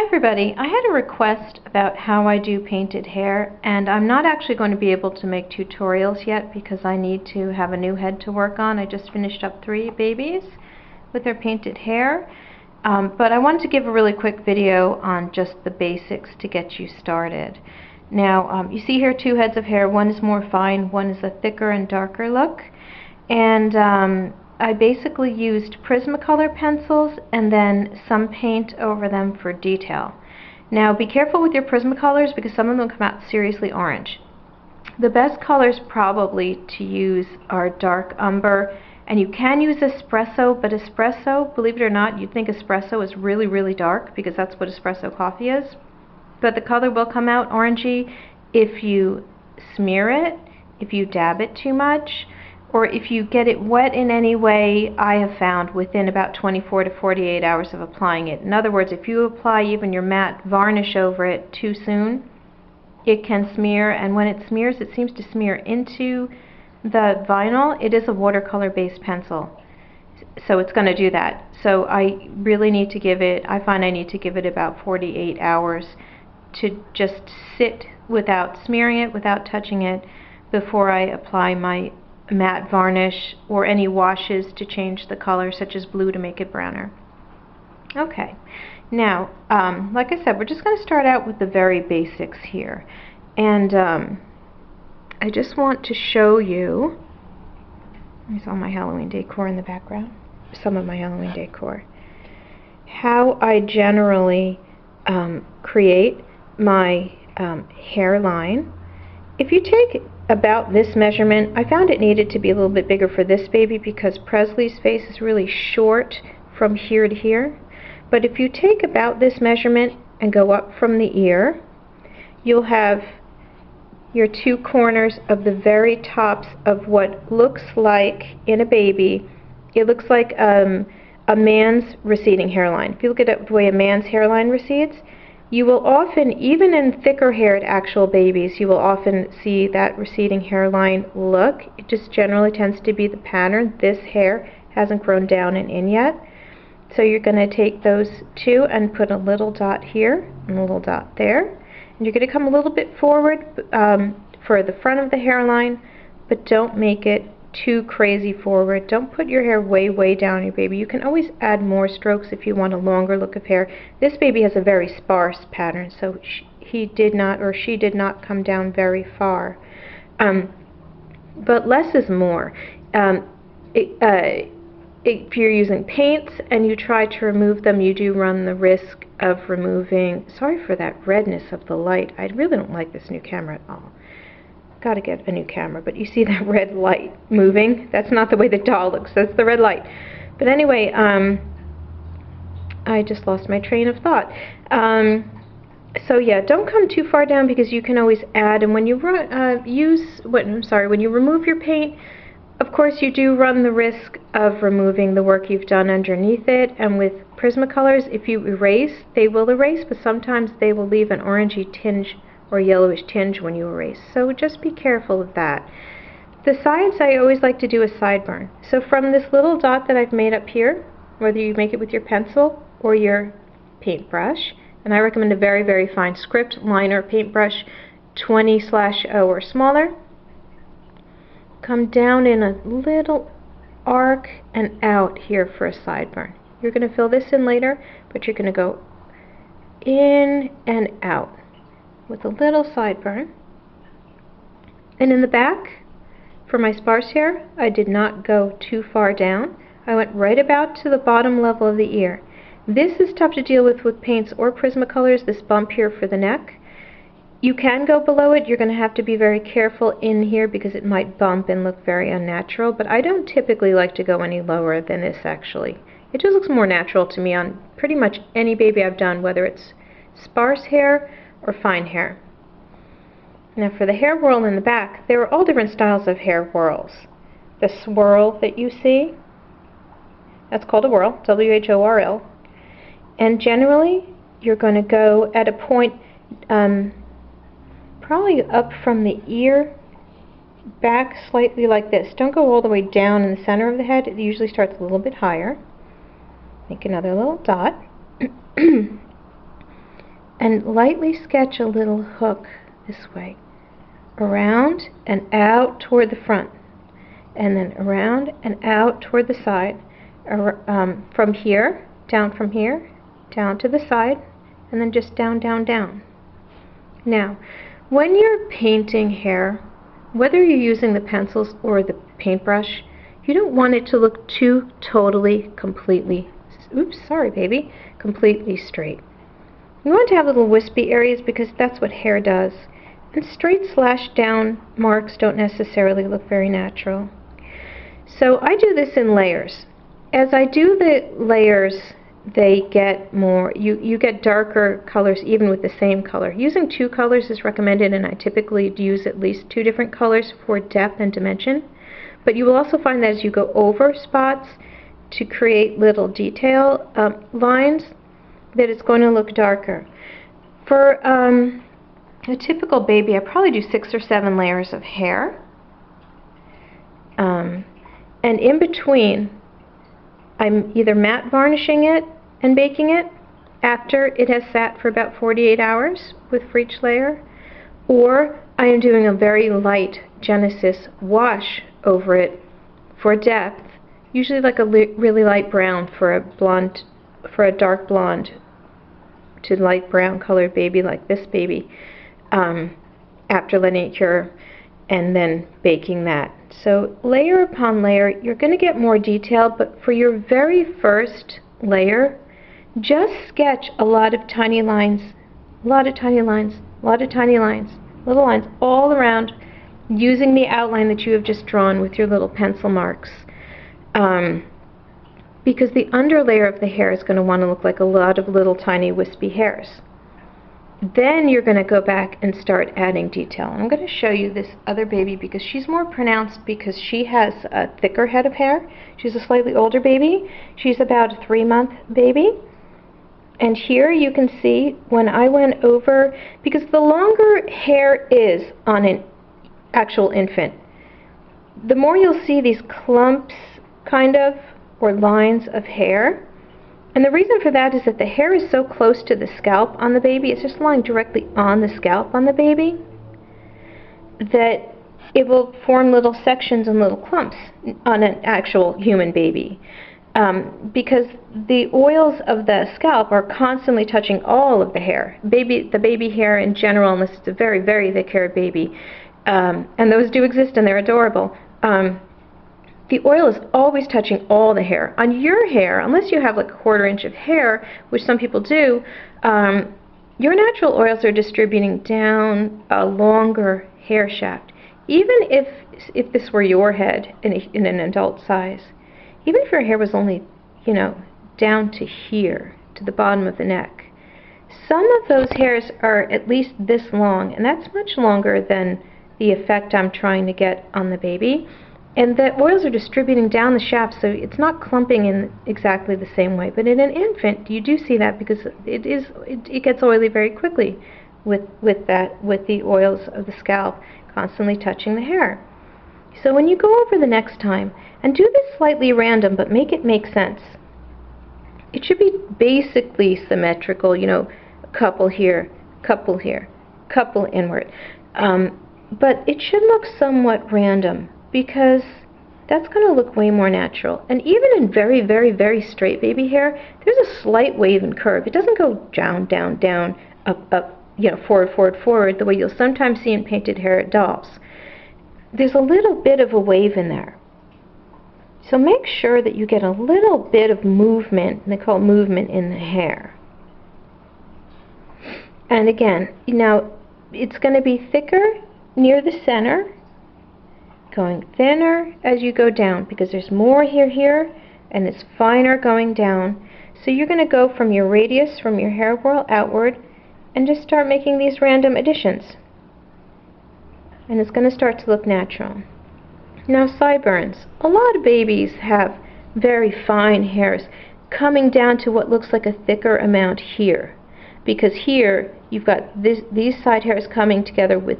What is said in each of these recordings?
everybody, I had a request about how I do painted hair, and I'm not actually going to be able to make tutorials yet because I need to have a new head to work on. I just finished up 3 babies with their painted hair, but I wanted to give a really quick video on just the basics to get you started. Now, you see here 2 heads of hair. One is more fine, one is a thicker and darker look, and I basically used Prismacolor pencils and then some paint over them for detail. Now be careful with your Prismacolors because some of them come out seriously orange. The best colors probably to use are dark umber, and you can use espresso, but espresso, believe it or not, you'd think espresso is really dark because that's what espresso coffee is. But the color will come out orangey if you smear it, if you dab it too much, or if you get it wet in any way. I have found within about 24 to 48 hours of applying it. In other words, if you apply even your matte varnish over it too soon, it can smear, and when it smears, it seems to smear into the vinyl. It is a watercolor based pencil, so it's going to do that. So I really need to give it, I find I need to give it about 48 hours to just sit without smearing it, without touching it, before I apply my matte varnish or any washes to change the color, such as blue to make it browner. Okay, now like I said, we're just going to start out with the very basics here, and I just want to show you, there's all my Halloween decor in the background, some of my Halloween decor, how I generally create my hairline. If you take about this measurement, I found it needed to be a little bit bigger for this baby because Presley's face is really short from here to here. But if you take about this measurement and go up from the ear, you'll have your 2 corners of the very tops of what looks like, in a baby, it looks like a man's receding hairline. If you look at the way a man's hairline recedes, you will often, even in thicker haired actual babies, you will often see that receding hairline look. It just generally tends to be the pattern. This hair hasn't grown down and in yet. So you're going to take those 2 and put a little dot here and a little dot there. And you're going to come a little bit forward for the front of the hairline, but don't make it too crazy forward. Don't put your hair way down your baby. You can always add more strokes if you want a longer look of hair. This baby has a very sparse pattern, so he did not, or she did not, come down very far. But less is more. If you're using paints and you try to remove them, you do run the risk of removing, sorry for that redness of the light. I really don't like this new camera at all. Got to get a new camera, but you see that red light moving? That's not the way the doll looks, that's the red light. But anyway, I just lost my train of thought. So yeah, don't come too far down because you can always add, and when you when you remove your paint, of course you do run the risk of removing the work you've done underneath it. And with Prismacolors, if you erase, they will erase, but sometimes they will leave an orangey tinge or yellowish tinge when you erase. So just be careful of that. The sides, I always like to do a sideburn. So from this little dot that I've made up here, whether you make it with your pencil or your paintbrush, and I recommend a very fine script liner paintbrush, 20/0 or smaller, come down in a little arc and out here for a sideburn. You're going to fill this in later, but you're going to go in and out with a little sideburn. And in the back, for my sparse hair, I did not go too far down. I went right about to the bottom level of the ear. This is tough to deal with paints or Prismacolors, this bump here for the neck. You can go below it. You're going to have to be very careful in here because it might bump and look very unnatural, but I don't typically like to go any lower than this actually. It just looks more natural to me on pretty much any baby I've done, whether it's sparse hair or fine hair. Now for the hair whorl in the back, there are all different styles of hair whorls. The swirl that you see, that's called a whorl, W-H-O-R-L. And generally, you're going to go at a point probably up from the ear back slightly like this. Don't go all the way down in the center of the head. It usually starts a little bit higher. Make another little dot. and lightly sketch a little hook this way, around and out toward the front, and then around and out toward the side, from here, down to the side, and then just down, down, down. Now, when you're painting hair, whether you're using the pencils or the paintbrush, you don't want it to look too totally, completely, oops, sorry baby, completely straight. You want to have little wispy areas because that's what hair does. And straight slash down marks don't necessarily look very natural. So I do this in layers. As I do the layers, they get more, you get darker colors even with the same color. Using 2 colors is recommended, and I typically use at least 2 different colors for depth and dimension. But you will also find that as you go over spots to create little detail lines, that it's going to look darker. For a typical baby, I probably do 6 or 7 layers of hair. And in between, I'm either matte varnishing it and baking it after it has sat for about 48 hours for each layer, or I am doing a very light Genesis wash over it for depth, usually like a really light brown for a dark blonde to light brown colored baby like this baby, after letting it cure and then baking that. So layer upon layer, you're going to get more detail, but for your very first layer, just sketch a lot of tiny lines, a lot of tiny lines, a lot of tiny lines, little lines all around, using the outline that you have just drawn with your little pencil marks. Because the underlayer of the hair is going to want to look like a lot of little tiny wispy hairs. Then you're going to go back and start adding detail. I'm going to show you this other baby because she's more pronounced because she has a thicker head of hair. She's a slightly older baby. She's about a 3-month baby. And here you can see when I went over, because the longer hair is on an actual infant, the more you'll see these clumps kind of, or lines of hair. And the reason for that is that the hair is so close to the scalp on the baby, it's just lying directly on the scalp on the baby, that it will form little sections and little clumps on an actual human baby. Because the oils of the scalp are constantly touching all of the hair. The baby hair in general, unless it's a very, very thick-haired baby, and those do exist and they're adorable, the oil is always touching all the hair. On your hair, unless you have like a 1/4 inch of hair, which some people do, your natural oils are distributing down a longer hair shaft. Even if this were your head in an adult size, even if your hair was only, down to here, to the bottom of the neck, some of those hairs are at least this long, and that's much longer than the effect I'm trying to get on the baby. And the oils are distributing down the shaft, so it's not clumping in exactly the same way. But in an infant, you do see that because it gets oily very quickly with the oils of the scalp constantly touching the hair. So when you go over the next time, and do this slightly random, but make it make sense. It should be basically symmetrical, a couple here, couple here, couple inward. But it should look somewhat random, because that's going to look way more natural. And even in very, very, very straight baby hair, there's a slight wave and curve. It doesn't go down, down, down, up, up, forward, forward, forward, the way you'll sometimes see in painted hair at dolls. There's a little bit of a wave in there. So make sure that you get a little bit of movement, and they call it movement in the hair. And again, it's going to be thicker near the center, going thinner as you go down, because there's more here, and it's finer going down. So you're going to go from your radius, from your hair whorl outward, and just start making these random additions. And it's going to start to look natural. Now, sideburns. A lot of babies have very fine hairs coming down to what looks like a thicker amount here, because here you've got these side hairs coming together with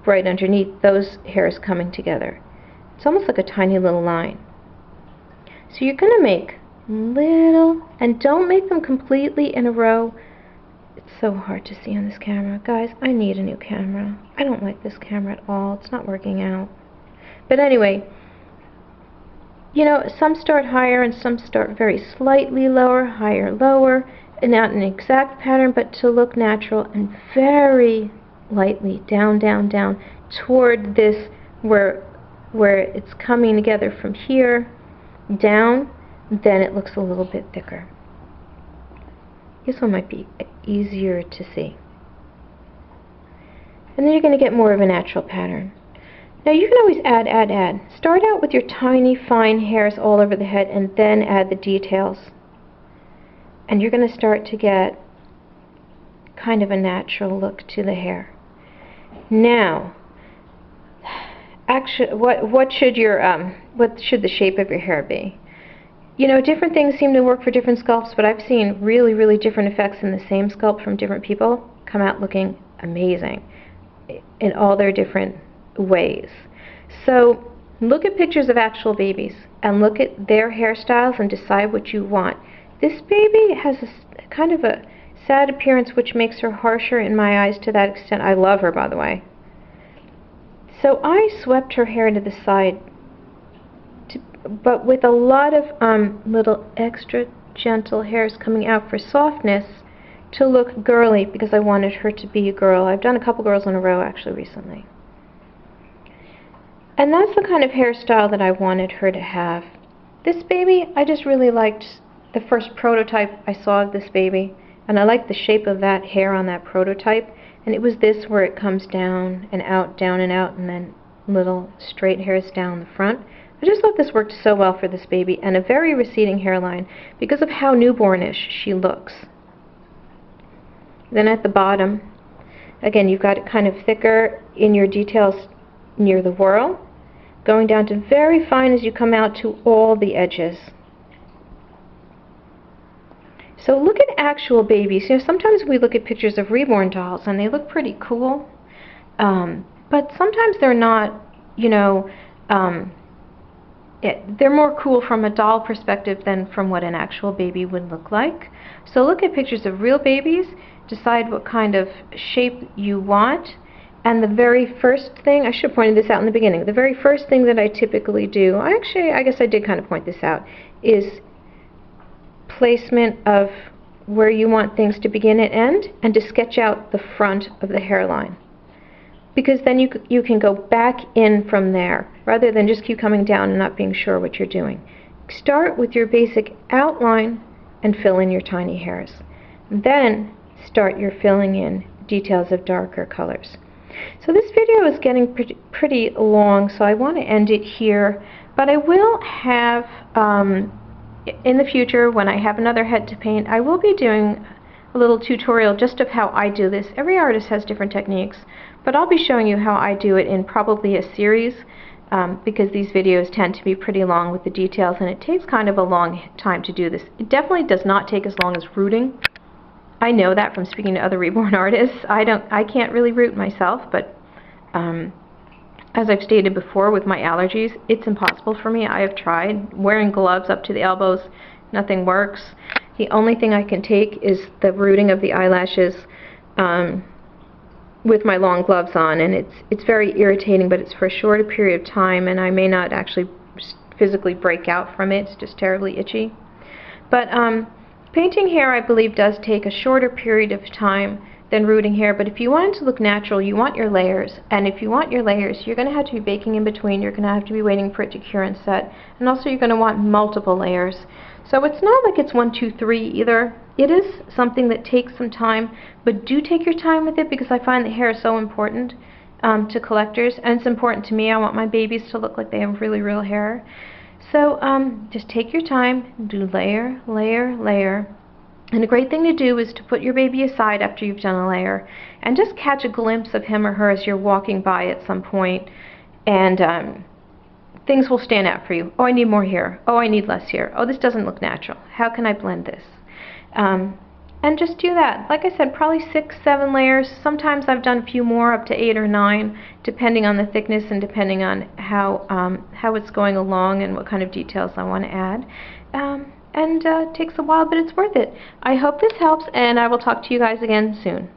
right underneath those hairs coming together. It's almost like a tiny little line. So you're going to make little, and don't make them completely in a row. It's so hard to see on this camera. Guys, I need a new camera. I don't like this camera at all. It's not working out. But anyway, you know, some start higher and some start very slightly lower, higher, lower, and not an exact pattern, but to look natural, and very lightly down, down, down toward this where it's coming together from here down. Then it looks a little bit thicker. This one might be easier to see. And then you're going to get more of a natural pattern. Now you can always add, add, add. Start out with your tiny, fine hairs all over the head and then add the details. And you're going to start to get kind of a natural look to the hair. Now, actually, what should the shape of your hair be? You know, different things seem to work for different sculpts, but I've seen really, really different effects in the same sculpt from different people come out looking amazing in all their different ways. So look at pictures of actual babies and look at their hairstyles and decide what you want. This baby has a kind of a sad appearance, which makes her harsher in my eyes to that extent. I love her, by the way. So I swept her hair to the side, but with a lot of little extra gentle hairs coming out for softness to look girly, because I wanted her to be a girl. I've done a couple girls in a row actually recently. And that's the kind of hairstyle that I wanted her to have. This baby, I just really liked the first prototype I saw of this baby, and I liked the shape of that hair on that prototype, and it was this where it comes down and out, and then little straight hairs down the front. I just thought this worked so well for this baby, and a very receding hairline because of how newbornish she looks. Then at the bottom, again, you've got it kind of thicker in your details near the whorl, going down to very fine as you come out to all the edges. So look at actual babies. You know, sometimes we look at pictures of reborn dolls and they look pretty cool, but sometimes they're not, you know, they're more cool from a doll perspective than from what an actual baby would look like. So look at pictures of real babies, decide what kind of shape you want, and the very first thing, I should have pointed this out in the beginning, the very first thing that I typically do, I guess I did kind of point this out, is placement of where you want things to begin and end, and to sketch out the front of the hairline. Because then you can go back in from there, rather than just keep coming down and not being sure what you're doing. Start with your basic outline and fill in your tiny hairs. Then start your filling in details of darker colors. So this video is getting pretty long, so I want to end it here, but I will have, in the future, when I have another head to paint, I will be doing a little tutorial just of how I do this. Every artist has different techniques, but I'll be showing you how I do it in probably a series, because these videos tend to be pretty long with the details, and it takes kind of a long time to do this. It definitely does not take as long as rooting. I know that from speaking to other reborn artists. I can't really root myself, but as I've stated before with my allergies, it's impossible for me. I have tried wearing gloves up to the elbows, nothing works. The only thing I can take is the rooting of the eyelashes with my long gloves on, and it's very irritating, but it's for a shorter period of time, and I may not actually physically break out from it. It's just terribly itchy. But painting hair, I believe, does take a shorter period of time than rooting hair, but if you want it to look natural, you want your layers, and if you want your layers, you're going to have to be baking in between, you're going to have to be waiting for it to cure and set, and also you're going to want multiple layers. So it's not like it's 1, 2, 3 either. It is something that takes some time, but do take your time with it, because I find the hair is so important to collectors, and it's important to me. I want my babies to look like they have really real hair. So just take your time, do layer, layer, layer. And a great thing to do is to put your baby aside after you've done a layer and just catch a glimpse of him or her as you're walking by at some point, and things will stand out for you. Oh, I need more here. Oh, I need less here. Oh, this doesn't look natural. How can I blend this? And just do that. Like I said, probably 6, 7 layers. Sometimes I've done a few more, up to 8 or 9, depending on the thickness and depending on how it's going along and what kind of details I want to add. and it takes a while, but it's worth it. I hope this helps, and I will talk to you guys again soon.